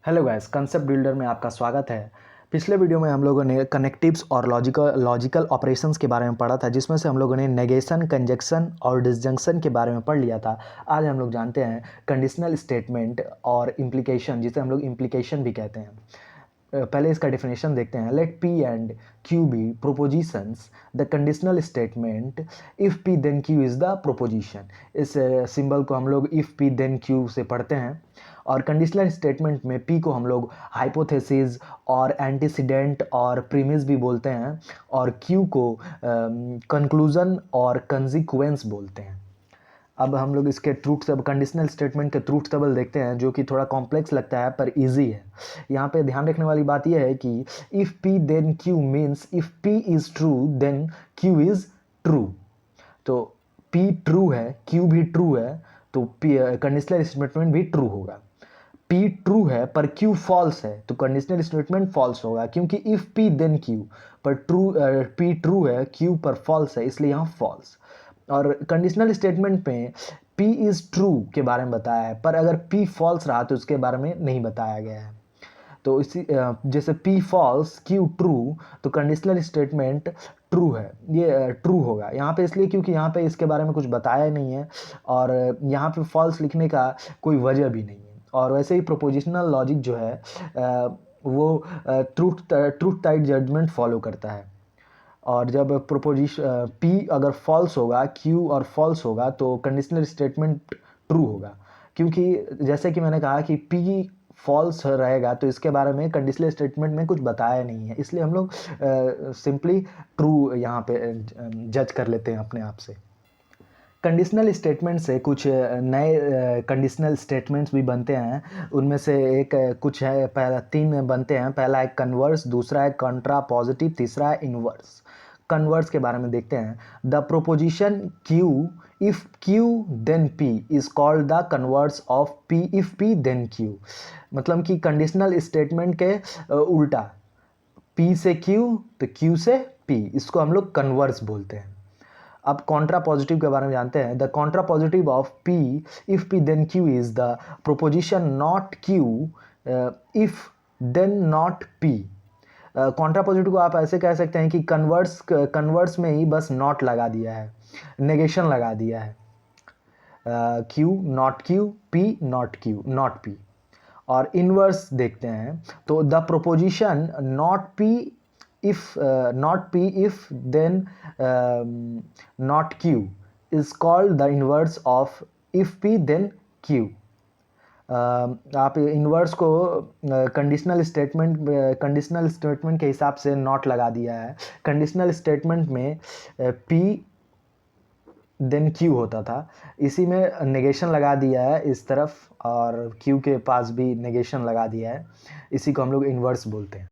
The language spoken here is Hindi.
हेलो गाइस, कंसेप्ट बिल्डर में आपका स्वागत है। पिछले वीडियो में हम लोगों ने कनेक्टिव्स और लॉजिकल ऑपरेशंस के बारे में पढ़ा था, जिसमें से हम लोगों ने नेगेशन, कंजक्शन और डिसजंक्शन के बारे में पढ़ लिया था। आज हम लोग जानते हैं कंडीशनल स्टेटमेंट और इम्प्लीकेशन, जिसे हम लोग इम्प्लीकेशन भी कहते हैं। पहले इसका डेफिनेशन देखते हैं। Let P and Q be propositions the conditional statement if P then Q is the proposition. इस सिंबल को हम लोग इफ़ पी देन क्यू से पढ़ते हैं। और कंडीशनल स्टेटमेंट में पी को हम लोग हाइपोथेसिस और एंटीसीडेंट और प्रीमिस भी बोलते हैं, और क्यू को कंक्लूजन और कंसिक्वेंस बोलते हैं। अब हम लोग इसके ट्रूथ कंडीशनल स्टेटमेंट के ट्रूथ टेबल देखते हैं, जो कि थोड़ा कॉम्प्लेक्स लगता है पर इजी है। यहाँ पे ध्यान रखने वाली बात यह है कि if P then Q means if P is true then Q is true. तो पी ट्रू है, क्यू भी ट्रू है, तो कंडीशनल स्टेटमेंट भी ट्रू होगा। पी ट्रू है पर क्यू फॉल्स है, तो कंडीशनल स्टेटमेंट फॉल्स होगा, क्योंकि इफ़ पी देन क्यू पर पी ट्रू है, क्यू पर फॉल्स है, इसलिए यहाँ फॉल्स। और कंडीशनल स्टेटमेंट में P इज़ ट्रू के बारे में बताया है, पर अगर P फॉल्स रहा तो उसके बारे में नहीं बताया गया है। तो इसी जैसे P फॉल्स Q ट्रू, तो कंडीशनल स्टेटमेंट ट्रू है, ये ट्रू होगा यहाँ पे, इसलिए क्योंकि यहाँ पे इसके बारे में कुछ बताया नहीं है, और यहाँ पे फॉल्स लिखने का कोई वजह भी नहीं है। और वैसे ही प्रोपोजिशनल लॉजिक जो है वो ट्रूथ टाइट जजमेंट फॉलो करता है। और जब प्रोपोजिशन पी अगर फॉल्स होगा, क्यू और फॉल्स होगा, तो कंडीशनल स्टेटमेंट ट्रू होगा, क्योंकि जैसे कि मैंने कहा कि पी फॉल्स रहेगा तो इसके बारे में कंडीशनल स्टेटमेंट में कुछ बताया नहीं है, इसलिए हम लोग सिंपली ट्रू यहाँ पे जज कर लेते हैं अपने आप से। कंडीशनल स्टेटमेंट से कुछ नए कंडीशनल स्टेटमेंट्स भी बनते हैं। उनमें से एक कुछ है, पहला 3 बनते हैं। पहला है कन्वर्स, दूसरा है कंट्रा पॉजिटिव, तीसरा है इनवर्स। कन्वर्स के बारे में देखते हैं। The proposition Q if Q then P is called the converse of P if P then Q. मतलब कि कंडीशनल स्टेटमेंट के उल्टा, पी से क्यू तो क्यू से पी, इसको हम लोग कन्वर्स बोलते हैं। अब कॉन्ट्रा पॉजिटिव के बारे में जानते हैं। The contrapositive of P if P then Q is the proposition not Q if then not P. Contrapositive को आप ऐसे कह सकते हैं कि कन्वर्स में ही बस नॉट लगा दिया है, नेगेशन लगा दिया है। Q not Q, P not Q not P. और इनवर्स देखते हैं, तो the proposition not P if then not q is called the inverse of if p then q। आप इन्वर्स को कंडीशनल स्टेटमेंट के हिसाब से नॉट लगा दिया है। कंडीशनल स्टेटमेंट में p देन क्यू होता था, इसी में नेगेशन लगा दिया है इस तरफ, और क्यू के पास भी नेगेशन लगा दिया है, इसी को हम लोग इन्वर्स बोलते हैं।